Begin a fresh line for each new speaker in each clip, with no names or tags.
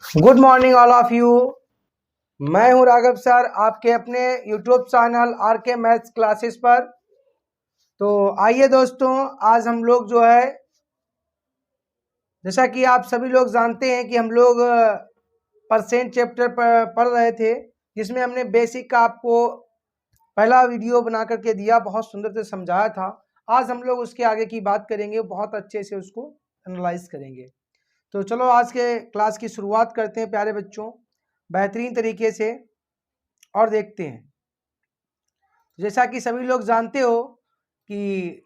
Good morning all of you. मैं हूं Raghav sir, आपके अपने यूट्यूब चैनल आर के मैथ्स क्लासेस पर। तो आइए दोस्तों, आज हम लोग जो है, जैसा कि आप सभी लोग जानते हैं कि हम लोग परसेंट चैप्टर पर पढ़ रहे थे, जिसमें हमने बेसिक का आपको पहला वीडियो बना करके दिया, बहुत सुंदर से समझाया था। आज हम लोग उसके आगे की बात करेंगे, बहुत अच्छे से उसको एनालाइज करेंगे। तो चलो आज के क्लास की शुरुआत करते हैं प्यारे बच्चों, बेहतरीन तरीके से, और देखते हैं। जैसा कि सभी लोग जानते हो कि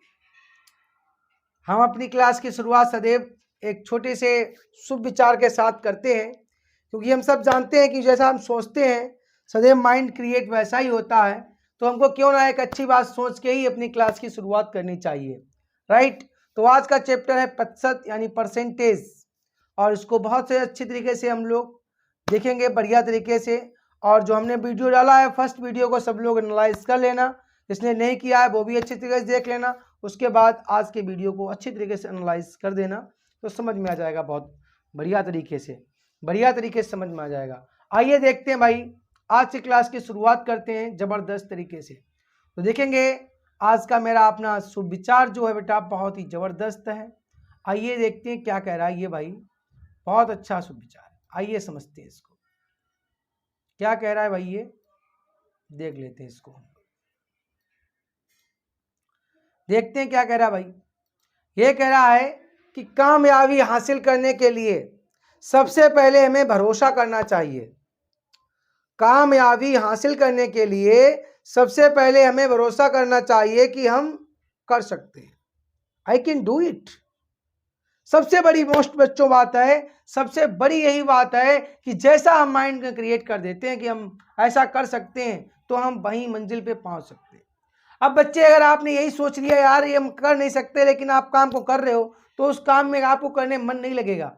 हम अपनी क्लास की शुरुआत सदैव एक छोटे से शुभ विचार के साथ करते हैं, क्योंकि हम सब जानते हैं कि जैसा हम सोचते हैं सदैव माइंड क्रिएट वैसा ही होता है। तो हमको क्यों ना एक अच्छी बात सोच के ही अपनी क्लास की शुरुआत करनी चाहिए, राइट। तो आज का चैप्टर है प्रतिशत यानी परसेंटेज, और इसको बहुत से अच्छी तरीके से हम लोग देखेंगे, बढ़िया तरीके से। और जो हमने वीडियो डाला है, फर्स्ट वीडियो को सब लोग एनालाइज कर लेना, जिसने नहीं किया है वो भी अच्छी तरीके से देख लेना। उसके बाद आज के वीडियो को अच्छी तरीके से एनालाइज कर देना, तो समझ में आ जाएगा, बहुत बढ़िया तरीके से समझ में आ जाएगा। आइए देखते हैं भाई, आज की क्लास की शुरुआत करते हैं ज़बरदस्त तरीके से। तो देखेंगे आज का मेरा अपना शुभ विचार जो है बेटा, बहुत ही ज़बरदस्त है। आइए देखते हैं क्या कह रहा है ये भाई, बहुत अच्छा शुभ विचार। आइए समझते हैं इसको, क्या कह रहा है भाई, ये देख लेते हैं इसको, देखते हैं क्या कह रहा है भाई। ये कह रहा है कि कामयाबी हासिल करने के लिए सबसे पहले हमें भरोसा करना चाहिए। कामयाबी हासिल करने के लिए सबसे पहले हमें भरोसा करना चाहिए कि हम कर सकते हैं। I can do it. सबसे बड़ी मोस्ट बच्चों बात है, सबसे बड़ी यही बात है कि जैसा हम माइंड में क्रिएट कर देते हैं कि हम ऐसा कर सकते हैं, तो हम वहीं मंजिल पे पहुंच सकते हैं। अब बच्चे, अगर आपने यही सोच लिया यार ये हम कर नहीं सकते, लेकिन आप काम को कर रहे हो, तो उस काम में आपको करने मन नहीं लगेगा।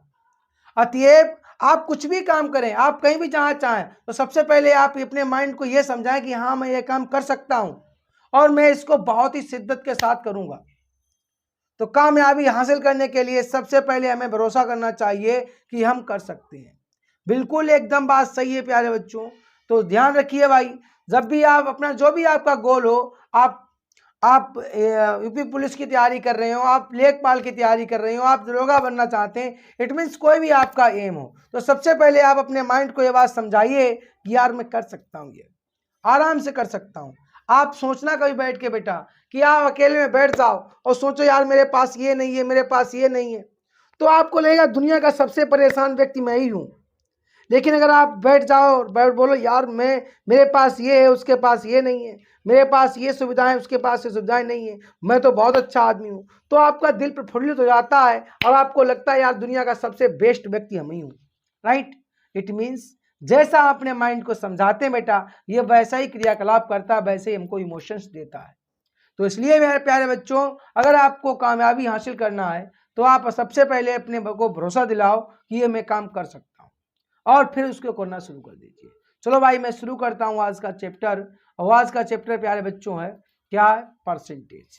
अतएव आप कुछ भी काम करें, आप कहीं भी जहाँ चाहें, तो सबसे पहले आप अपने माइंड को ये समझाएं कि हाँ मैं ये काम कर सकता हूँ, और मैं इसको बहुत ही शिद्दत के साथ करूँगा। तो कामयाबी हासिल करने के लिए सबसे पहले हमें भरोसा करना चाहिए कि हम कर सकते हैं। बिल्कुल एकदम बात सही है प्यारे बच्चों। तो ध्यान रखिए भाई, जब भी आप अपना जो भी आपका गोल हो, आप यूपी पुलिस की तैयारी कर रहे हो, आप लेखपाल की तैयारी कर रहे हो, आप दरोगा बनना चाहते हैं, इट मीन्स कोई भी आपका एम हो, तो सबसे पहले आप अपने माइंड को ये बात समझाइए कि यार मैं कर सकता हूँ, ये आराम से कर सकता हूँ। आप सोचना कभी बैठ के बेटा कि आप अकेले में बैठ जाओ और सोचो यार मेरे पास ये नहीं है, मेरे पास ये नहीं है, तो आपको लगेगा दुनिया का सबसे परेशान व्यक्ति मैं ही हूँ। लेकिन अगर आप बैठ जाओ और बोलो यार मेरे पास ये है, उसके पास ये नहीं है, मेरे पास ये सुविधाएं, उसके पास ये सुविधाएं नहीं है, मैं तो बहुत अच्छा आदमी हूँ, तो आपका दिल प्रफुल्लित हो जाता है और आपको लगता है यार दुनिया का सबसे बेस्ट व्यक्ति हम ही हूँ, राइट। इट मीन्स जैसा अपने माइंड को समझाते हैं बेटा, ये वैसा ही क्रियाकलाप करता है, वैसे ही हमको इमोशंस देता है। तो इसलिए मेरे प्यारे बच्चों, अगर आपको कामयाबी हासिल करना है, तो आप सबसे पहले अपने को भरोसा दिलाओ कि ये मैं काम कर सकता हूँ, और फिर उसको करना शुरू कर दीजिए। चलो भाई मैं शुरू करता हूँ आज का चैप्टर, और आज का चैप्टर प्यारे बच्चों है क्या है, परसेंटेज।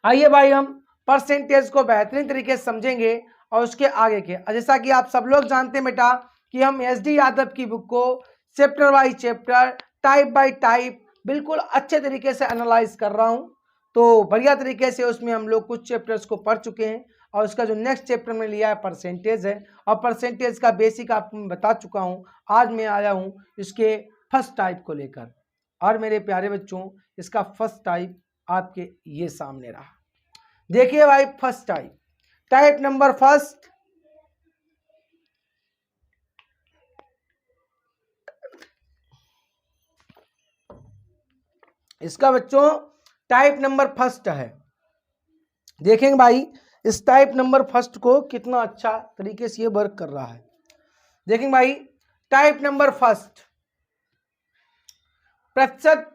आइए भाई हम परसेंटेज को बेहतरीन तरीके से समझेंगे, और उसके आगे के, जैसा कि आप सब लोग जानते हैं बेटा कि हम SD यादव की बुक को chapter by chapter, type by type बिल्कुल अच्छे तरीके से एनालाइज कर रहा हूँ। तो बढ़िया तरीके से उसमें हम लोग कुछ चैप्टर्स को पढ़ चुके हैं, और उसका जो नेक्स्ट चैप्टर में लिया है परसेंटेज है, और परसेंटेज का बेसिक आपको मैं बता चुका हूँ। आज मैं आया हूँ इसके फर्स्ट टाइप को लेकर, और मेरे प्यारे बच्चों इसका फर्स्ट टाइप आपके ये सामने रहा। देखिए भाई, first type, type number first, इसका बच्चों टाइप नंबर फर्स्ट है। देखेंगे भाई इस टाइप नंबर फर्स्ट को कितना अच्छा तरीके से ये वर्क कर रहा है। देखेंगे भाई, टाइप नंबर फर्स्ट, प्रतिशत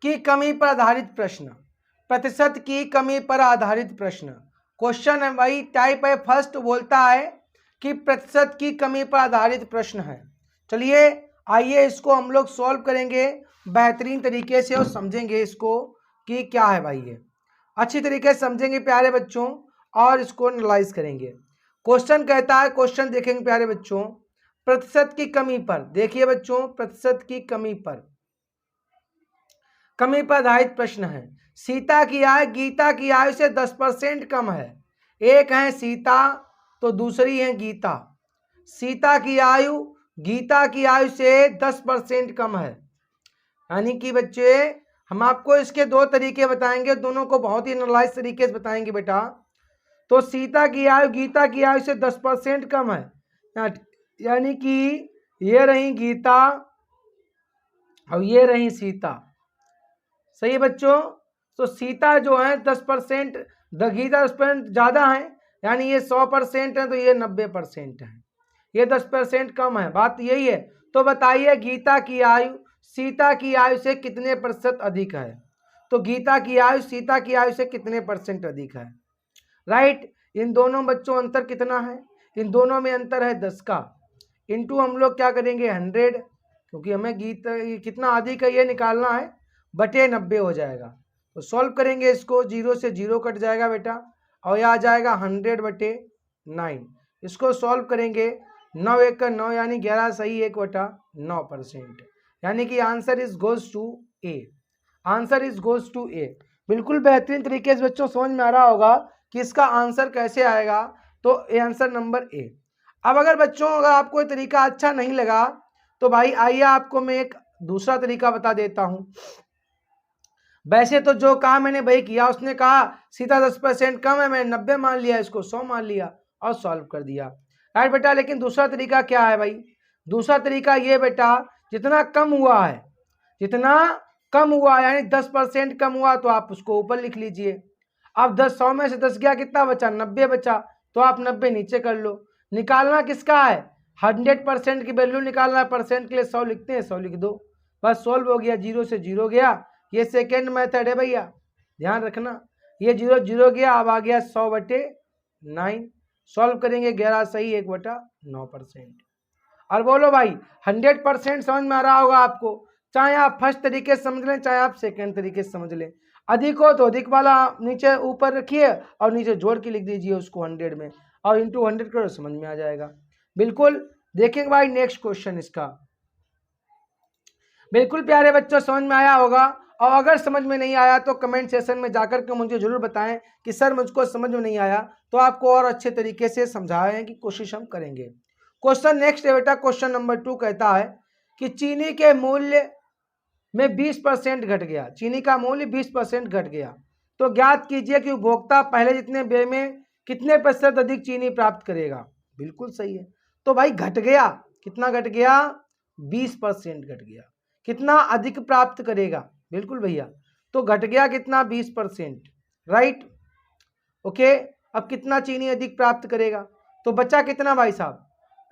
की कमी पर आधारित प्रश्न, प्रतिशत की कमी पर आधारित प्रश्न। क्वेश्चन है भाई, टाइप है फर्स्ट, बोलता है कि प्रतिशत की कमी पर आधारित प्रश्न है। चलिए आइए इसको हम लोग सॉल्व करेंगे बेहतरीन तरीके से, और समझेंगे इसको कि क्या है भाई, ये अच्छी तरीके से समझेंगे प्यारे बच्चों, और इसको एनालाइज करेंगे। क्वेश्चन कहता है, क्वेश्चन देखेंगे प्यारे बच्चों, प्रतिशत की कमी पर, देखिए बच्चों, प्रतिशत की कमी पर आधारित प्रश्न है। सीता की आयु गीता की आयु से 10% कम है। एक है सीता तो दूसरी है गीता। सीता की आयु गीता की आयु से 10% कम है। यानी कि बच्चे हम आपको इसके दो तरीके बताएंगे, दोनों को बहुत ही एनालाइज तरीके से बताएंगे बेटा। तो सीता की आयु गीता की आयु से 10% कम है, यानी कि ये रही गीता और ये रही सीता। सही है बच्चों। तो सीता जो है 10%, गीता 10% ज़्यादा है, यानी ये 100% है तो ये 90% है, ये 10% कम है। बात यही है। तो बताइए गीता की आयु सीता की आयु से कितने प्रतिशत अधिक है? तो गीता की आयु सीता की आयु से कितने % अधिक है? राइट। इन दोनों बच्चों अंतर कितना है? इन दोनों में अंतर है 10 का। इंटू हम लोग क्या करेंगे 100, क्योंकि हमें गीता कितना अधिक है ये निकालना है, बटे 90 हो जाएगा। तो सॉल्व करेंगे इसको, 0 से 0 कट जाएगा बेटा और यह आ जाएगा 100/9। इसको सॉल्व करेंगे, 9 1 का 9 यानी 11 सही 1/9%, यानी कि answer is goes to A. Answer is goes to A. बिल्कुल बेहतरीन तरीके से बच्चों समझ में आ रहा होगा कि इसका आंसर कैसे आएगा। तो ए आंसर नंबर ए। अब अगर बच्चों अगर आपको ये तरीका अच्छा नहीं लगा तो भाई आइए आपको मैं एक दूसरा तरीका बता देता हूं। वैसे तो जो कहा मैंने वही किया। उसने कहा सीता 10% कम है, मैंने 90 मान लिया, इसको 100 मान लिया और सॉल्व कर दिया। राइट बेटा। लेकिन दूसरा तरीका क्या है भाई? दूसरा तरीका ये बेटा, जितना कम हुआ है, जितना कम हुआ यानी 10% कम हुआ तो आप उसको ऊपर लिख लीजिए। अब 100 में से 10 गया, कितना बचा? 90 बचा, तो आप 90 नीचे कर लो। निकालना किसका है? 100% की वैल्यू निकालना है। परसेंट के लिए 100 लिखते हैं, 100 लिख दो, बस सॉल्व हो गया। 0 से 0 गया, ये सेकेंड मेथड है भैया, ध्यान रखना। ये 0 0 गया, अब आ गया 100/9। सॉल्व करेंगे, 11 सही 1/9%। और बोलो भाई 100% समझ में आ रहा होगा आपको, चाहे आप फर्स्ट तरीके से समझ लें चाहे आप सेकंड तरीके से समझ लें। अधिक हो तो अधिक वाला नीचे ऊपर रखिए और नीचे जोड़ के लिख दीजिए उसको 100 में और इंटू 100 करो, समझ में आ जाएगा। बिल्कुल देखेंगे भाई नेक्स्ट क्वेश्चन इसका। बिल्कुल प्यारे बच्चों समझ में आया होगा, और अगर समझ में नहीं आया तो कमेंट सेशन में जाकर के मुझे जरूर बताएं कि सर मुझको समझ में नहीं आया, तो आपको और अच्छे तरीके से समझाने की कोशिश हम करेंगे। क्वेश्चन नेक्स्ट है बेटा, क्वेश्चन नंबर 2 कहता है कि चीनी के मूल्य में 20% घट गया। चीनी का मूल्य 20% घट गया, तो ज्ञात कीजिए कि उपभोक्ता पहले जितने व्यय में कितने % अधिक चीनी प्राप्त करेगा। बिल्कुल सही है। तो भाई घट गया, कितना घट गया? 20% घट गया। कितना अधिक प्राप्त करेगा? बिल्कुल भैया, तो घट गया कितना? 20%। Right, okay. अब कितना चीनी अधिक प्राप्त करेगा? तो बचा कितना भाई साहब?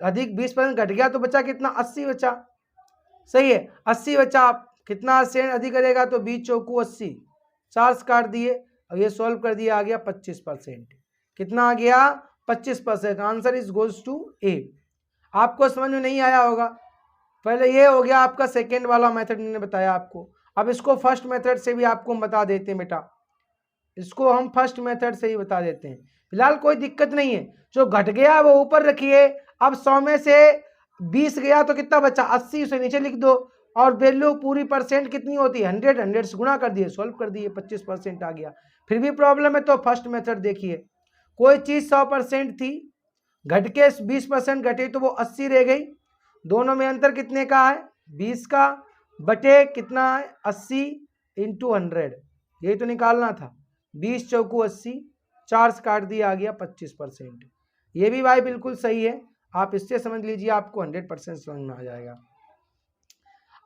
अधिक 20% घट गया तो बचा कितना? 80 बचा। सही है, 80 बचा। कितना से अधिक करेगा? तो 20 चौकू 80, 4 से काट दिए और ये सॉल्व कर दिया, आ गया 25%। कितना आ गया? 25%। आंसर इज गोज टू ए। आपको समझ में नहीं आया होगा, पहले ये हो गया आपका सेकेंड वाला मेथड मैंने बताया आपको। अब इसको फर्स्ट मेथड से भी आपको हम बता देते हैं बेटा, इसको हम फर्स्ट मेथड से ही बता देते हैं। फिलहाल कोई दिक्कत नहीं है, जो घट गया वो ऊपर रखिए। अब 100 में से 20 गया तो कितना बचा? 80, उसे नीचे लिख दो और वैल्यू पूरी परसेंट कितनी होती है? 100, 100 से गुणा कर दिए, सॉल्व कर दिए, 25% आ गया। फिर भी प्रॉब्लम है तो फर्स्ट मेथड देखिए। कोई चीज़ 100% थी, घट के 20% घटी तो वो 80 रह गई। दोनों में अंतर कितने का है? 20 का, बटे कितना है? 80 इंटू 100, यही तो निकालना था। 20 चौकू 80, 4 से काट दिया, आ गया 25%। ये भी भाई बिल्कुल सही है, आप इससे समझ लीजिए, आपको 100% समझ में आ जाएगा।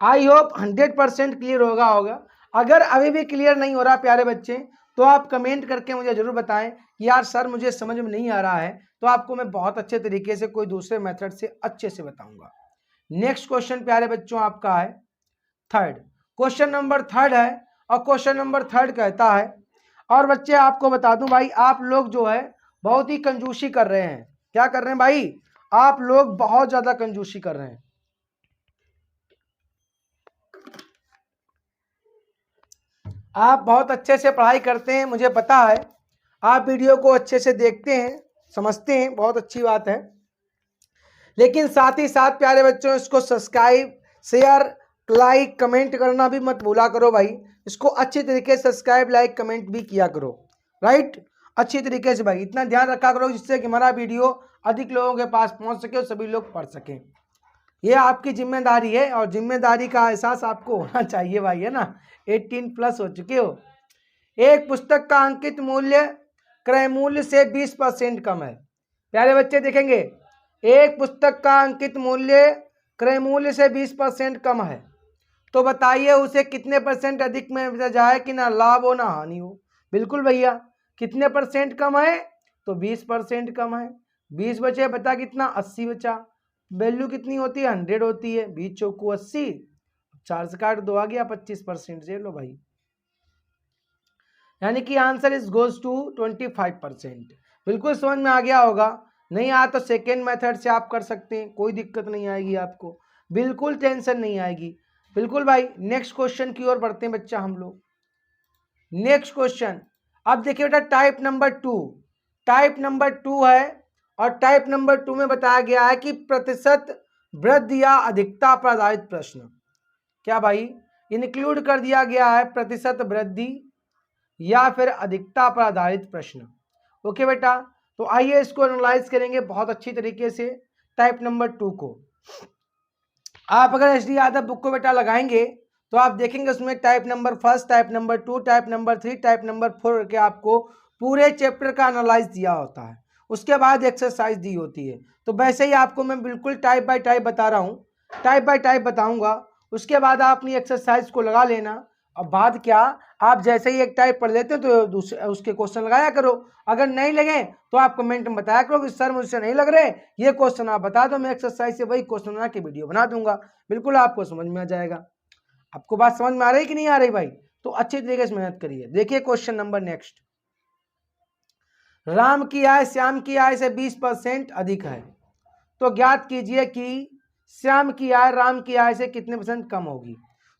आई होप 100% क्लियर होगा। अगर अभी भी क्लियर नहीं हो रहा प्यारे बच्चे, तो आप कमेंट करके मुझे जरूर बताएं कि यार सर मुझे समझ में नहीं आ रहा है, तो आपको मैं बहुत अच्छे तरीके से कोई दूसरे मेथड से अच्छे से बताऊंगा। नेक्स्ट क्वेश्चन प्यारे बच्चों आपका है थर्ड। क्वेश्चन नंबर 3 है, और क्वेश्चन नंबर 3 कहता है, और बच्चे आपको बता दूं भाई, आप लोग जो है बहुत ही कंजूसी कर रहे हैं। क्या कर रहे हैं भाई? आप लोग बहुत ज्यादा कंजूसी कर रहे हैं। आप बहुत अच्छे से पढ़ाई करते हैं, मुझे पता है। आप वीडियो को अच्छे से देखते हैं, समझते हैं, बहुत अच्छी बात है। लेकिन साथ ही साथ प्यारे बच्चों इसको सब्सक्राइब, शेयर, लाइक, कमेंट करना भी मत भूला करो भाई। इसको अच्छी तरीके से सब्सक्राइब, लाइक, कमेंट भी किया करो, राइट, अच्छी तरीके से भाई। इतना ध्यान रखा करो जिससे कि हमारा वीडियो अधिक लोगों के पास पहुंच सके और सभी लोग पढ़ सकें। ये आपकी जिम्मेदारी है और जिम्मेदारी का एहसास आपको होना चाहिए भाई, है ना। 18+ हो चुके हो। एक पुस्तक का अंकित मूल्य क्रय मूल्य से 20% कम है। प्यारे बच्चे देखेंगे, एक पुस्तक का अंकित मूल्य क्रय मूल्य से 20% कम है, तो बताइए उसे कितने % अधिक में बेचा जाए कि ना लाभ हो ना हानि हो। बिल्कुल भैया, कितने % कम है, तो 20% कम है। 20 बचे, बता कितना, 80 बचा। वैल्यू कितनी होती है, 100 होती है। 20 चौको 80, 4 से काट 2 आ गया 25%। जे लो भाई, यानी कि आंसर इज गोज टू 25%। बिल्कुल समझ में आ गया होगा। नहीं आया तो सेकेंड मेथड से आप कर सकते हैं, कोई दिक्कत नहीं आएगी आपको, बिल्कुल टेंशन नहीं आएगी। बिल्कुल भाई, नेक्स्ट क्वेश्चन की ओर बढ़ते हैं बच्चा हम लोग। नेक्स्ट क्वेश्चन, अब देखिए बेटा टाइप नंबर 2, टाइप नंबर 2 है और टाइप नंबर 2 में बताया गया है कि प्रतिशत वृद्धि या अधिकता पर आधारित प्रश्न। क्या भाई, इंक्लूड कर दिया गया है प्रतिशत वृद्धि या फिर अधिकता पर आधारित प्रश्न। ओके बेटा, तो आइए इसको एनालाइज करेंगे बहुत अच्छी तरीके से टाइप नंबर 2 को। आप अगर एस डी यादव बुक को बेटा लगाएंगे तो आप देखेंगे उसमें type number 1, type number 2, type number 3, type number 4 के आपको पूरे चैप्टर का एनालाइज दिया होता है, उसके बाद एक्सरसाइज दी होती है। तो वैसे ही आपको मैं बिल्कुल टाइप बाय टाइप बता रहा हूँ, टाइप बाय टाइप बताऊंगा, उसके बाद आप अपनी एक्सरसाइज को लगा लेना। और बात क्या, आप जैसे ही एक टाइप पढ़ लेते हो तो दूसरे उसके क्वेश्चन लगाया करो। अगर नहीं लगे तो आप कमेंट में बताया करो कि सर मुझसे नहीं लग रहे, ये क्वेश्चन आप बता दो, मैं एक्सरसाइज से वही क्वेश्चन बना के वीडियो बना दूंगा। बिल्कुल आपको समझ में आ जाएगा। आपको बात समझ में आ रही कि नहीं आ रही भाई, तो अच्छी तरीके से मेहनत करिए। देखिए क्वेश्चन नंबर नेक्स्ट, राम की आय श्याम की आय से 20% अधिक है, तो ज्ञात कीजिए कि श्याम की आय राम की आय से कितने % कम होगी।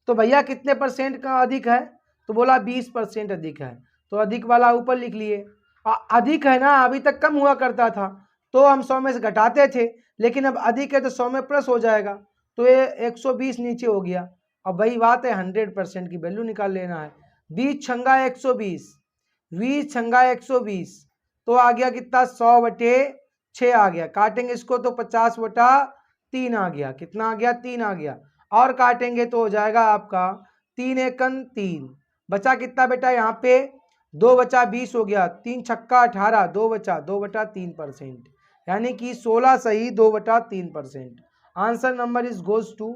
तो भैया कितने % का अधिक है, तो बोला 20% अधिक है, तो अधिक वाला ऊपर लिख लिए। अधिक है ना, अभी तक कम हुआ करता था तो हम 100 में से घटाते थे, लेकिन अब अधिक है तो 100 में प्लस हो जाएगा, तो ये 120 नीचे हो गया। अब वही बात है, 100% की वैल्यू निकाल लेना है। 20 छंगा 120, 20 छंगा 120, तो आ गया कितना, 100/6 आ गया। काटेंगे इसको तो 50/3 आ गया। कितना आ गया, 3 आ गया। और काटेंगे तो हो जाएगा आपका 3 एकन 3, बचा कितना बेटा, यहाँ पे 2 बचा 20 हो गया, 3 छक्का 18, 2 बचा 2/3%, यानी कि 16 सही 2/3%। Answer number is goes to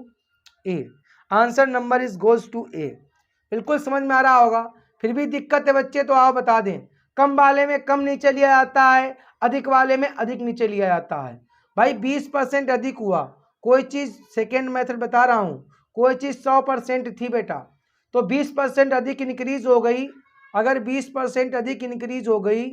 A, answer number is goes to A. बिल्कुल समझ में आ रहा होगा। फिर भी दिक्कत है बच्चे तो आप बता दें, कम वाले में कम नीचे लिया जाता है, अधिक वाले में अधिक नीचे लिया जाता है। भाई 20% अधिक हुआ, कोई चीज सेकेंड मेथड बता रहा हूं, कोई चीज 100% थी बेटा, तो 20% अधिक इंक्रीज हो गई। अगर 20% अधिक इंक्रीज हो गई,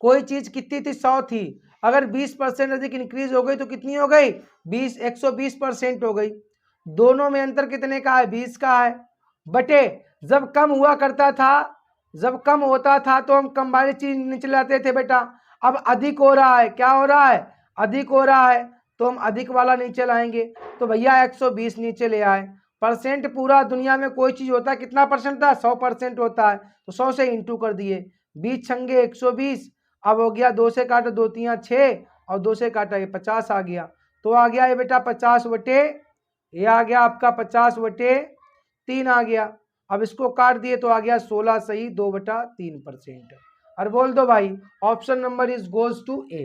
कोई चीज कितनी थी, 100 थी, अगर 20% अधिक इंक्रीज हो गई तो कितनी हो गई, 120% हो गई। दोनों में अंतर कितने का है, 20 का है। बटे जब कम हुआ करता था, जब कम होता था तो हम कम वाली चीज नीचे लाते थे बेटा। अब अधिक हो रहा है, क्या हो रहा है, अधिक हो रहा है, तो हम अधिक वाला नीचे लाएंगे। तो भैया 120 नीचे ले आए। परसेंट पूरा दुनिया में कोई चीज होता है कितना परसेंट था, 100% होता है, तो 100 से इंटू कर दिए। 20 छंगे 120, अब हो गया 2 से काटो 2 3 6 और 2 से काटा ये 50 आ गया। तो आ गया ये बेटा 50/, ये आ गया आपका 50/3 आ गया। अब इसको काट दिए तो आ गया 16 सही 2/3%। और बोल दो भाई option number is goes to A.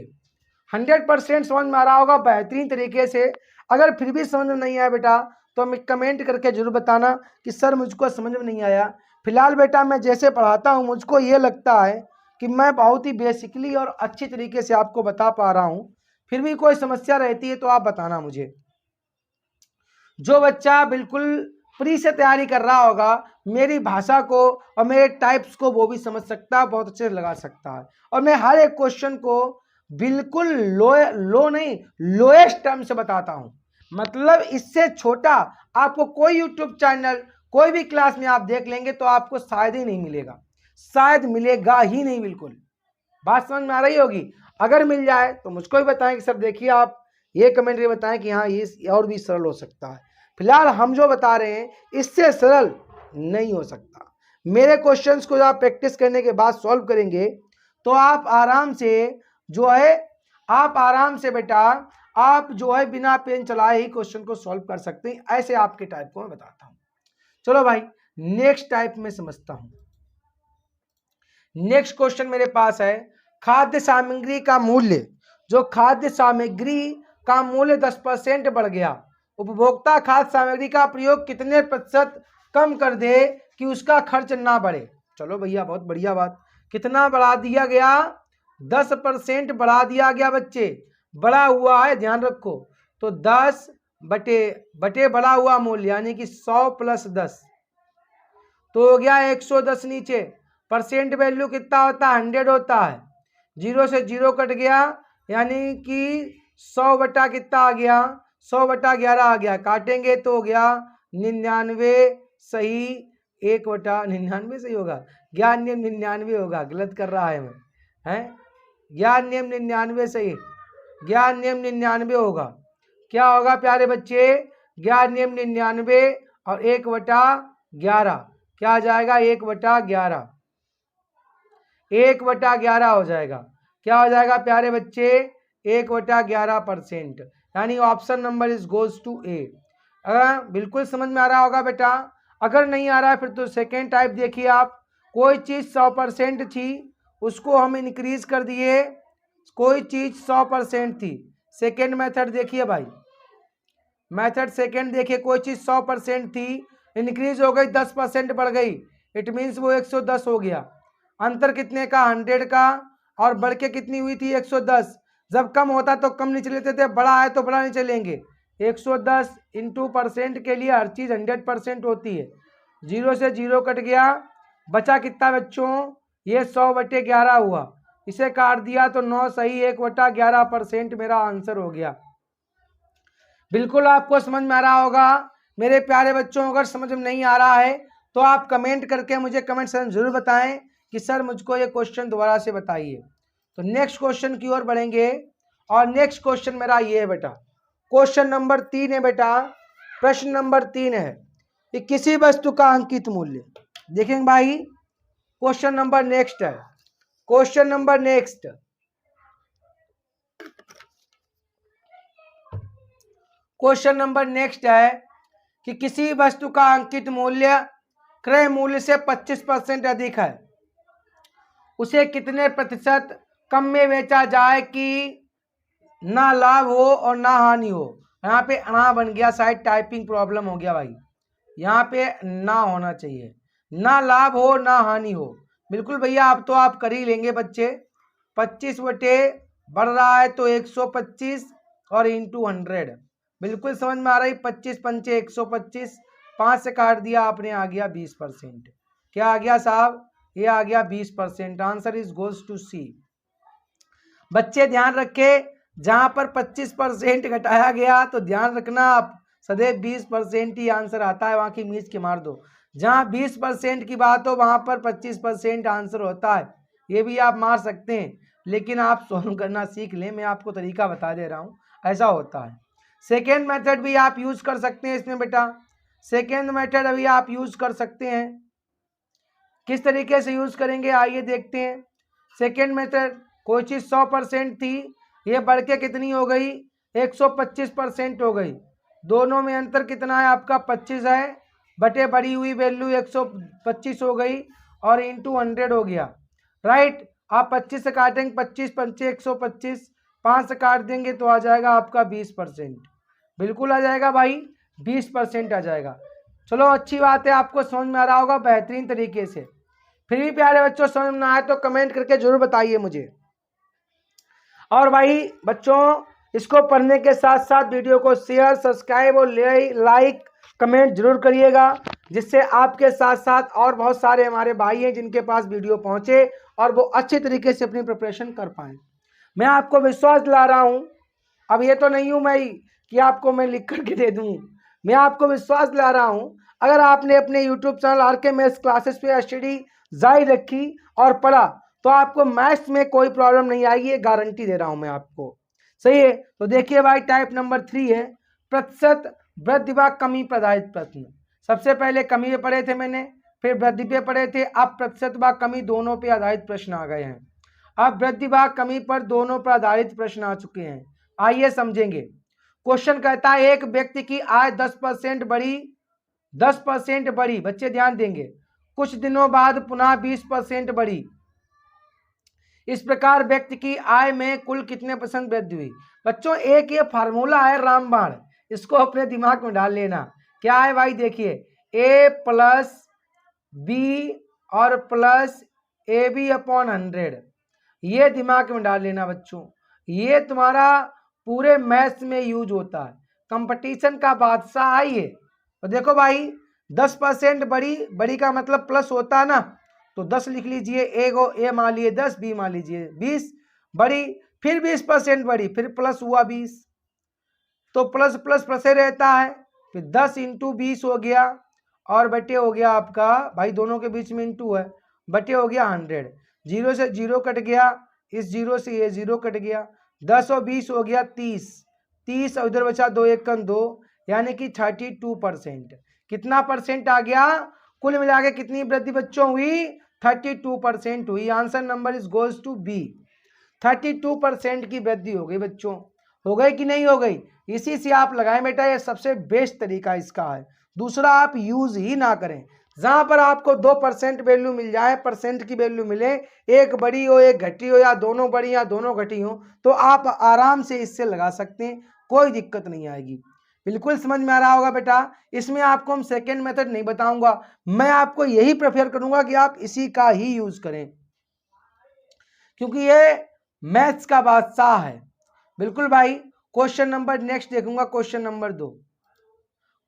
100% समझ में आ रहा होगा बेहतरीन तरीके से। अगर फिर भी समझ में नहीं आया बेटा तो हमें कमेंट करके जरूर बताना कि सर मुझको समझ में नहीं आया। फिलहाल बेटा मैं जैसे पढ़ाता हूँ मुझको ये लगता है कि मैं बहुत ही बेसिकली और अच्छी तरीके से आपको बता पा रहा हूँ। फिर भी कोई समस्या रहती है तो आप बताना मुझे। जो बच्चा बिल्कुल प्री से तैयारी कर रहा होगा, मेरी भाषा को और मेरे टाइप्स को वो भी समझ सकता है, बहुत अच्छे से लगा सकता है। और मैं हर एक क्वेश्चन को बिल्कुल लो नहीं, लोएस्ट टर्म से बताता हूं। मतलब इससे छोटा आपको कोई यूट्यूब चैनल, कोई भी क्लास में आप देख लेंगे तो आपको शायद ही नहीं मिलेगा, शायद मिलेगा ही नहीं। बिल्कुल बात समझ में आ रही होगी। अगर मिल जाए तो मुझको भी बताएं कि सर देखिए आप ये कमेंट करके बताएं कि हाँ ये और भी सरल हो सकता है। फिलहाल हम जो बता रहे हैं इससे सरल नहीं हो सकता। मेरे क्वेश्चंस को आप प्रैक्टिस करने के बाद सॉल्व करेंगे तो आप आराम से जो है बेटा आप जो है बिना पेन चलाए ही क्वेश्चन को सॉल्व कर सकते हैं। ऐसे आपके टाइप को मैं बताता हूं। चलो भाई नेक्स्ट टाइप में समझता हूं। नेक्स्ट क्वेश्चन मेरे पास है खाद्य सामग्री का मूल्य, जो खाद्य सामग्री का मूल्य 10% बढ़ गया, उपभोक्ता खाद्य सामग्री का प्रयोग कितने प्रतिशत कम कर दे कि उसका खर्च ना बढ़े। चलो भैया बहुत बढ़िया बात। कितना बढ़ा दिया गया? 10% बढ़ा दिया गया बच्चे। बढ़ा हुआ है ध्यान रखो, तो 10 बटे बढ़ा हुआ मूल्य यानी कि 100 + 10 तो हो गया 110। नीचे परसेंट वैल्यू कितना होता है? 100 होता है। 0 से 0 कट गया यानी कि 100 बटा कितना आ गया? 100 बटा 11 आ गया। काटेंगे तो हो गया 99 सही। 1 बटा 99 सही होगा? ज्ञान नियम 99 होगा। गलत कर रहा है मैं, हैं? ज्ञान नियम 99 सही, ज्ञान नियम 99 होगा। क्या होगा प्यारे बच्चे? ज्ञान नियम 99 और 1 बटा 11 क्या आ जाएगा? 1 बटा 11, 1 बटा 11 हो जाएगा। क्या हो जाएगा प्यारे बच्चे? 1 बटा 11%, यानी option number is goes to A. बिल्कुल समझ में आ रहा होगा बेटा। अगर नहीं आ रहा है फिर तो सेकेंड टाइप देखिए आप। कोई चीज़ 100% थी उसको हम इंक्रीज कर दिए, कोई चीज़ 100% थी। सेकेंड मेथड देखिए भाई, मेथड सेकेंड देखिए। कोई चीज़ 100% थी, इंक्रीज हो गई 10% बढ़ गई, इट मीन्स वो 110 हो गया। अंतर कितने का? 100 का। और बढ़ के कितनी हुई थी? 110। जब कम होता तो कम नीचे लेते थे, बड़ा है तो बड़ा नीचे लेंगे। 110 इंटू परसेंट के लिए हर चीज़ 100% होती है। 0 से 0 कट गया, बचा कितना बच्चों? ये 100 बटे 11 हुआ। इसे काट दिया तो 9 सही। 1 बटा 11% मेरा आंसर हो गया। बिल्कुल आपको समझ में आ रहा होगा मेरे प्यारे बच्चों। अगर समझ में नहीं आ रहा है तो आप कमेंट करके मुझे कमेंट सेक्शन जरूर बताएं कि सर मुझको ये क्वेश्चन दोबारा से बताइए। तो नेक्स्ट क्वेश्चन की ओर बढ़ेंगे और नेक्स्ट क्वेश्चन मेरा ये है बेटा, क्वेश्चन नंबर 3 है बेटा। प्रश्न नंबर 3 है कि किसी वस्तु का अंकित मूल्य। देखेंगे भाई क्वेश्चन नंबर नेक्स्ट है, क्वेश्चन नंबर नेक्स्ट है कि किसी वस्तु का अंकित मूल्य क्रय मूल्य से 25% अधिक है, उसे कितने प्रतिशत कम में बेचा जाए कि ना लाभ हो और ना हानि हो। यहाँ पे ना बन गया, शायद टाइपिंग प्रॉब्लम हो गया भाई। यहाँ पे ना होना चाहिए, ना लाभ हो ना हानि हो। बिल्कुल भैया आप तो आप कर ही लेंगे बच्चे। 25 बटे बढ़ रहा है तो 125 और इंटू 100। बिल्कुल समझ में आ रही। 25 पंचे 125, 5 से काट दिया आपने, आ गया 20%। क्या आ गया साहब? ये आ गया 20%। आंसर इज गोज टू सी। बच्चे ध्यान रखे, जहां पर 25% घटाया गया तो ध्यान रखना आप सदैव 20% ही आंसर आता है, वहां की मीच के मार दो। जहां 20% की बात हो वहां पर 25% आंसर होता है, ये भी आप मार सकते हैं, लेकिन आप सॉल्व करना सीख लें। मैं आपको तरीका बता दे रहा हूँ, ऐसा होता है। सेकेंड मेथड भी आप यूज कर सकते हैं इसमें बेटा। सेकेंड मेथड अभी आप यूज कर सकते हैं। किस तरीके से यूज करेंगे आइए देखते हैं। सेकेंड मेथड, कोई चीज 100% थी, ये बढ़ के कितनी हो गई? 125% हो गई। दोनों में अंतर कितना है आपका? 25 है, बटे बढ़ी हुई वैल्यू 125 हो गई और इंटू 100 हो गया। राइट, आप 25 से काटेंगे, 25 पंचे 125, 5 से काट देंगे तो आ जाएगा आपका 20%। बिल्कुल आ जाएगा भाई, 20% आ जाएगा। चलो अच्छी बात है, आपको समझ में आ रहा होगा बेहतरीन तरीके से। फिर भी प्यारे बच्चों समझ में आए तो कमेंट करके जरूर बताइए मुझे। और भाई बच्चों इसको पढ़ने के साथ साथ वीडियो को शेयर, सब्सक्राइब और लाइक कमेंट जरूर करिएगा, जिससे आपके साथ साथ और बहुत सारे हमारे भाई हैं जिनके पास वीडियो पहुंचे और वो अच्छे तरीके से अपनी प्रिपरेशन कर पाएँ। मैं आपको विश्वास दिला रहा हूँ, अब ये तो नहीं हूँ मैं कि आपको मैं लिख करके दे दूँ, मैं आपको विश्वास दिला रहा हूँ। अगर आपने अपने YouTube channel RK maths classes पे स्टडी जारी रखी और पढ़ा तो आपको मैथ्स में कोई प्रॉब्लम नहीं आएगी, ये गारंटी दे रहा हूं मैं आपको। सही है। तो देखिए भाई टाइप नंबर 3 है प्रतिशत वृद्धि व कमी पर आधारित प्रश्न। सबसे पहले कमी पे पढ़े थे मैंने, फिर वृद्धि पे पढ़े थे, अब प्रतिशत व कमी दोनों पे आधारित प्रश्न आ गए हैं। अब वृद्धि व कमी पर दोनों पर आधारित प्रश्न आ चुके हैं, आइए समझेंगे। क्वेश्चन कहता है एक व्यक्ति की आय 10% बढ़ी, 10% बढ़ी, बच्चे ध्यान देंगे, कुछ दिनों बाद पुनः 20% बढ़ी। इस प्रकार व्यक्ति की आय में कुल कितने % वृद्धि हुई? बच्चों एक ये फार्मूला है रामबाण, इसको अपने दिमाग में डाल लेना। क्या है भाई? देखिए a प्लस बी और प्लस ए बी अपॉन 100, ये दिमाग में डाल लेना बच्चों। ये तुम्हारा पूरे मैथ्स में यूज होता है, कंपटीशन का बादशाह है ये। तो देखो भाई 10% बड़ी, बड़ी का मतलब प्लस होता है ना, तो 10 लिख लीजिए, ए मान लीजिए 10, बी मान लीजिए 20, बड़ी, फिर 20% बड़ी, फिर प्लस हुआ 20, तो प्लस प्लस प्लस ही रहता है, फिर 10 इंटू 20 हो गया, और बटे हो गया आपका भाई दोनों के बीच में इंटू है, बटे हो गया 100, जीरो से जीरो कट गया, इस जीरो से ये जीरो कट गया, 10 और 20 हो गया 30, 30 और इधर बचा 2 1 2, यानी कि 32%। कितना परसेंट आ गया? कुल मिला के कितनी वृद्धि बच्चों हुई? 32% हुई। Answer number is goes to be. 32% की वृद्धि हो गई बच्चों। हो गई कि नहीं हो गई? इसी से आप लगाएं बेटा, ये सबसे बेस्ट तरीका इसका है, दूसरा आप यूज ही ना करें। जहां पर आपको 2% वैल्यू मिल जाए, परसेंट की वैल्यू मिले, एक बड़ी हो एक घटी हो, या दोनों बड़ी या दोनों घटी हो, तो आप आराम से इससे लगा सकते हैं, कोई दिक्कत नहीं आएगी। बिल्कुल समझ में आ रहा होगा बेटा। इसमें आपको हम सेकेंड मेथड नहीं बताऊंगा, मैं आपको यही प्रेफर करूंगा कि आप इसी का ही यूज करें, क्योंकि ये मैथ्स का बादशाह है। बिल्कुल भाई। क्वेश्चन नंबर नेक्स्ट देखूंगा, क्वेश्चन नंबर 2।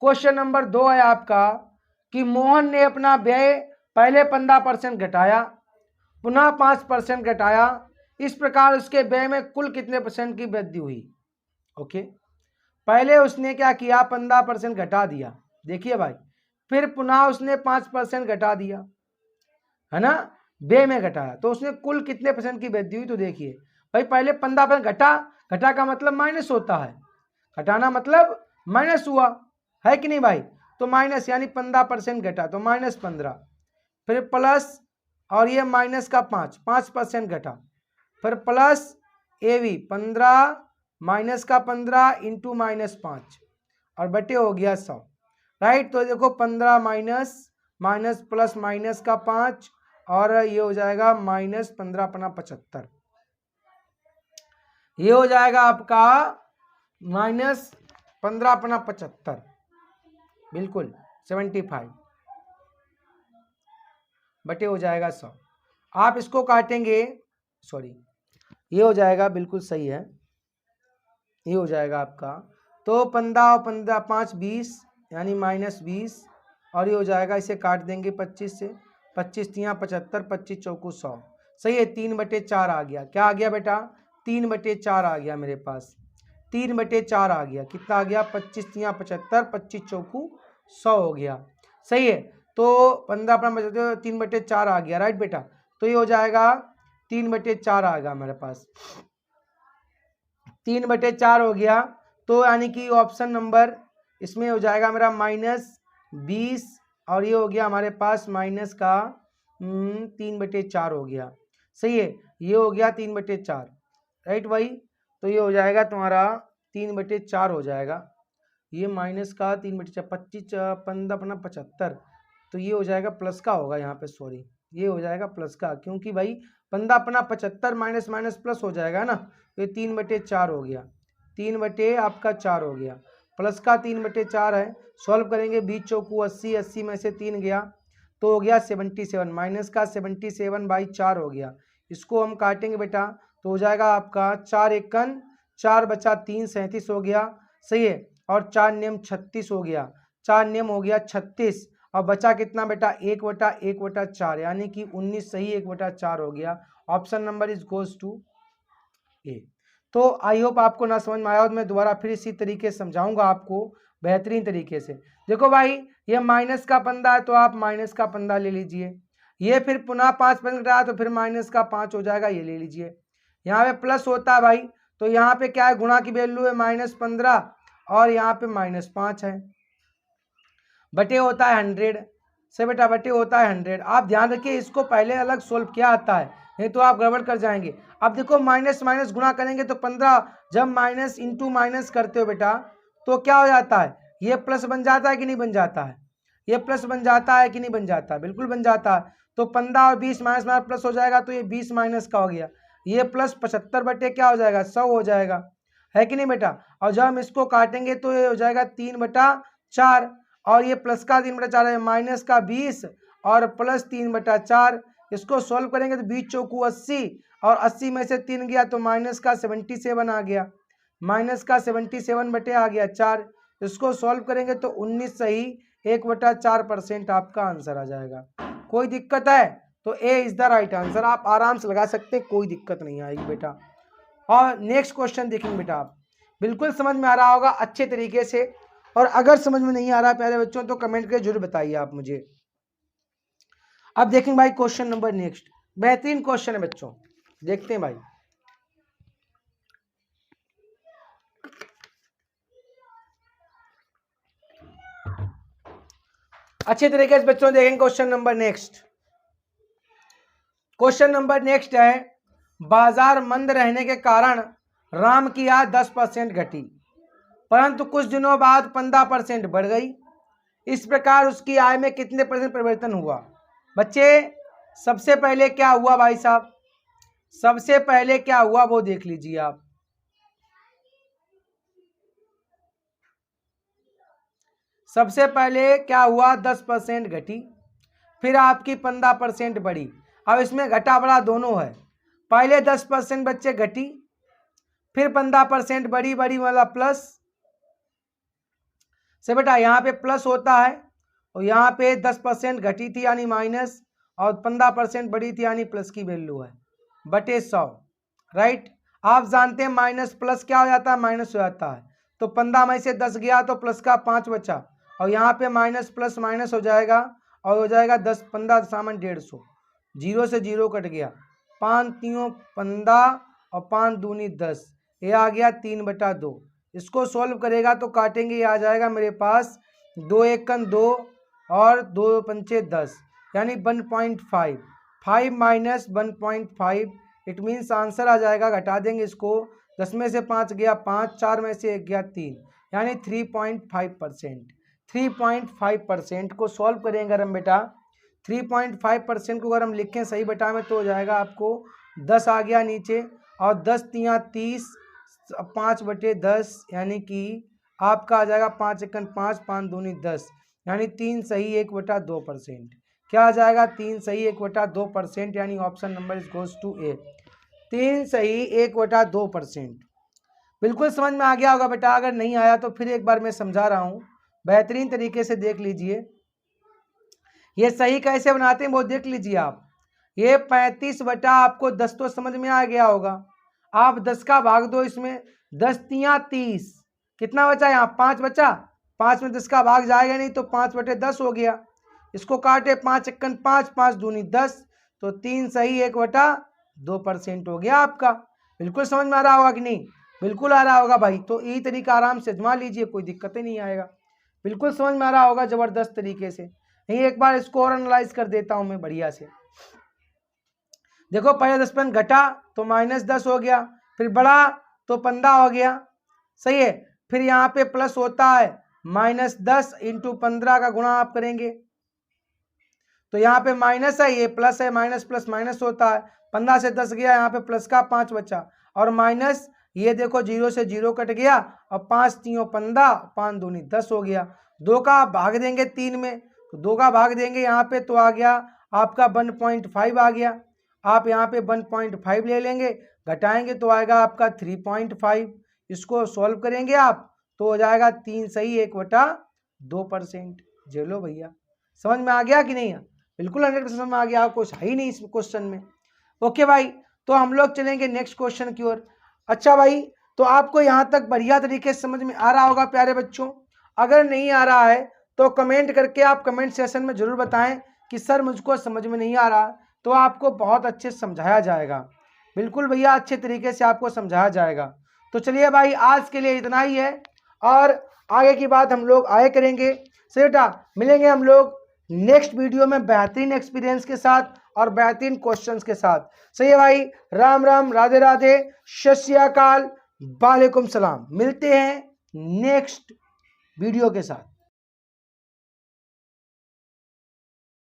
क्वेश्चन नंबर 2 है आपका कि मोहन ने अपना व्यय पहले 15% घटाया, पुनः 5% घटाया, इस प्रकार उसके व्यय में कुल कितने % की वृद्धि हुई? ओके, पहले उसने क्या किया? 15% घटा दिया, देखिए भाई, फिर पुनः उसने 5% घटा दिया, है ना, व्यय में घटाया, तो उसने कुल कितने % की वृद्धि हुई? तो देखिए भाई पहले 15% घटा, घटा का मतलब माइनस होता है, घटाना मतलब माइनस हुआ, है कि नहीं भाई? तो माइनस यानी 15% घटा, तो -15, फिर प्लस, और ये माइनस का 5% घटा, फिर प्लस ए भी 15 माइनस का 15 इंटू -5 और बटे हो गया 100, राइट। तो देखो 15 माइनस माइनस प्लस माइनस का 5, और ये हो जाएगा -15 अपना 75, ये हो जाएगा आपका -15 अपना 75, बिल्कुल 75, बटे हो जाएगा 100। आप इसको काटेंगे, सॉरी, ये हो जाएगा, बिल्कुल सही है, ये हो जाएगा आपका, तो 15 और 15 5 20 यानी -20, और ये हो जाएगा, इसे काट देंगे 25 से, 25 तियाँ 75, 25 चौकू 100, सही है। 3/4 आ गया, क्या आ गया बेटा? 3/4 आ गया मेरे पास, 3/4 आ गया, कितना आ गया? 25 तियाँ 75, 25 चौकू 100 हो गया, सही है। तो 15 अपना बचा, 3/4 आ गया, राइट बेटा। तो ये हो जाएगा 3/4 आ गया मेरे पास, 3/4 हो गया, तो यानी कि ऑप्शन नंबर इसमें हो जाएगा मेरा -20, और ये हो गया हमारे पास माइनस का 3/4 हो गया, सही है, ये हो गया 3/4, राइट भाई। तो ये हो जाएगा तुम्हारा 3/4 हो जाएगा, ये माइनस का 3/4, 25 15 अपना 75, तो ये हो जाएगा प्लस का होगा यहाँ पे, सॉरी, ये हो जाएगा प्लस का, क्योंकि भाई 15 अपना 75 माइनस माइनस प्लस हो जाएगा ना, तो ये 3/4 हो गया, 3/4 हो गया, प्लस का 3/4 है, सॉल्व करेंगे, 20 चौकू 80, 80 में से 3 गया, तो हो गया 77, माइनस का 77/4 हो गया, इसको हम काटेंगे बेटा, तो हो जाएगा आपका 4 एकन 4 बचा 3 37 हो गया, सही है, और 4 नियम 36 हो गया, 4 नियम हो गया 36, और बचा कितना बेटा? 1/4, यानी कि 19 सही, 1/4 हो गया। Option number is goes to A. तो आई होप आपको ना समझ में आया, मैं दोबारा फिर इसी तरीके से समझाऊंगा आपको बेहतरीन तरीके से। देखो भाई ये माइनस का पंदा है, तो आप माइनस का पंदा ले लीजिए, ये फिर पुनः 5% घटाया तो फिर माइनस का 5 हो जाएगा, ये ले लीजिए। यहाँ पे प्लस होता है भाई, तो यहाँ पे क्या है, गुणा की वैल्यू है -15 और यहाँ पे -5 है, बटे होता है 100 से बेटा, बटे होता है 100। आप ध्यान रखिए, इसको पहले अलग सोल्व किया आता है, नहीं तो आप गड़बड़ कर जाएंगे। अब देखो माइनस माइनस गुणा करेंगे तो 15, जब माइनस इंटू माइनस करते हो बेटा तो क्या हो जाता है, ये प्लस बन जाता है कि नहीं बन जाता है, ये प्लस बन जाता है कि नहीं बन जाता है, बिल्कुल बन जाता है। तो 15 और 20 माइनस माइनस प्लस हो जाएगा, तो ये 20 माइनस का हो गया, ये प्लस 75 बटे क्या हो जाएगा, 100 हो जाएगा, है कि नहीं बेटा। और जब हम इसको काटेंगे तो ये हो जाएगा 3/4, और ये प्लस का 3/4 है, माइनस का 20 और प्लस 3/4। इसको सॉल्व करेंगे तो 20 चौकू 80, और 80 में से 3 गया तो माइनस का 77 आ गया, माइनस का 77 बटे आ गया 4। इसको सॉल्व करेंगे तो 19 सही 1/4% आपका आंसर आ जाएगा। कोई दिक्कत है तो ए इज द राइट आंसर, आप आराम से लगा सकते हैं, कोई दिक्कत नहीं आएगी बेटा। और नेक्स्ट क्वेश्चन देखेंगे बेटा, आप बिल्कुल समझ में आ रहा होगा अच्छे तरीके से, और अगर समझ में नहीं आ रहा प्यारे बच्चों तो कमेंट करके जरूर बताइए आप मुझे। अब देखेंगे भाई क्वेश्चन नंबर नेक्स्ट, बेहतरीन क्वेश्चन है बच्चों, देखते हैं भाई। अच्छे तरीके से बच्चों देखेंगे question number next. Question number next है, बाजार मंद रहने के कारण राम की आय 10% घटी, परंतु कुछ दिनों बाद 15% बढ़ गई। इस प्रकार उसकी आय में कितने % परिवर्तन हुआ। बच्चे सबसे पहले क्या हुआ भाई साहब, सबसे पहले क्या हुआ वो देख लीजिए आप। सबसे पहले क्या हुआ, 10% घटी, फिर आपकी 15% बढ़ी। अब इसमें घटा बढ़ा दोनों है, पहले 10% बच्चे घटी, फिर 15% बढ़ी, बढ़ी मतलब प्लस से बेटा, यहाँ पे प्लस होता है, और यहाँ पे 10% घटी थी यानी माइनस, और 15% बढ़ी थी यानी प्लस की वैल्यू है, बटे 100, राइट। आप जानते हैं माइनस प्लस क्या हो जाता है, माइनस हो जाता है। तो 15 में से 10 गया तो प्लस का 5 बचा, और यहाँ पे माइनस प्लस माइनस हो जाएगा, और हो जाएगा 10 15 सामान 150, 0 से 0 कट गया, 5 3 15 और 5 दूनी 10, ये आ गया 3/2। इसको सॉल्व करेगा तो काटेंगे, ये आ जाएगा मेरे पास 2 1 2 और 2 पंचे 10 यानी 1.5, 5 माइनस 1.5, इट मीन्स आंसर आ जाएगा, घटा देंगे इसको, 10 में से 5 गया 5, 4 में से 1 गया 3, यानी 3.5%। 3.5% को सॉल्व करेंगे अगर हम बेटा, 3.5% को अगर हम लिखें सही बेटा में तो हो जाएगा आपको 10 आ गया नीचे, और 10 3 30, 5/10 यानी कि आपका आ जाएगा 5 1 5, 5 दूनी 10, यानी 3 सही 1/2%। क्या आ जाएगा, 3 सही 1/2%, यानी option number is goes to A, 3 सही 1/2%। बिल्कुल समझ में आ गया होगा बेटा, अगर नहीं आया तो फिर एक बार मैं समझा रहा हूँ, बेहतरीन तरीके से देख लीजिए। ये सही कैसे बनाते हैं वो देख लीजिए आप। ये 35 बटा आपको 10 तो समझ में आ गया होगा, आप 10 का भाग दो इसमें, 10 3 30, कितना बचा यहाँ 5 बचा, 5 में 10 का भाग जाएगा नहीं तो 5/10 हो गया। इसको काटे 5 1 5, 5 दूनी 10, तो 3 सही 1/2% हो गया आपका। बिल्कुल समझ में आ रहा होगा कि नहीं, बिल्कुल आ रहा होगा भाई। तो यही तरीका आराम से आजमा लीजिए, कोई दिक्कत ही नहीं आएगा, बिल्कुल समझ में आ रहा होगा जबरदस्त तरीके से। यही एक बार इसको और एनालाइज कर देता हूं मैं बढ़िया से। देखो पहले 10% घटा तो -10 हो गया, फिर बढ़ा तो 15 हो गया, सही है। फिर यहाँ पे प्लस होता है, -10 × 15 का गुणा आप करेंगे तो यहाँ पे माइनस है, ये प्लस है, माइनस प्लस माइनस होता है, 15 से 10 गया, यहाँ पे प्लस का 5 बचा, और माइनस ये देखो 0 से 0 कट गया, और 5 3 15, 5 दूनी 10 हो गया। 2 का भाग देंगे 3 में, तो 2 का भाग देंगे यहाँ पे तो आ गया आपका 1.5 आ गया। आप यहाँ पे 1.5 ले लेंगे, घटाएंगे तो आएगा आपका 3.5। इसको सॉल्व करेंगे आप तो हो जाएगा 3 सही 1/2%। चलो भैया समझ में आ गया कि नहीं, बिल्कुल 100% समझ में आ गया, कुछ है ही नहीं इस क्वेश्चन में। ओके भाई, तो हम लोग चलेंगे नेक्स्ट क्वेश्चन की ओर। अच्छा भाई, तो आपको यहाँ तक बढ़िया तरीके से समझ में आ रहा होगा प्यारे बच्चों। अगर नहीं आ रहा है तो कमेंट करके आप कमेंट सेशन में जरूर बताएं कि सर मुझको समझ में नहीं आ रहा, तो आपको बहुत अच्छे से समझाया जाएगा। बिल्कुल भैया, अच्छे तरीके से आपको समझाया जाएगा। तो चलिए भाई, आज के लिए इतना ही है और आगे की बात हम लोग आगे करेंगे। सही बेटा, मिलेंगे हम लोग नेक्स्ट वीडियो में बेहतरीन एक्सपीरियंस के साथ और बेहतरीन क्वेश्चंस के साथ। सही है भाई, राम राम, राधे राधे, सत श्री अकाल, वालेकुम सलाम। मिलते हैं नेक्स्ट वीडियो के साथ।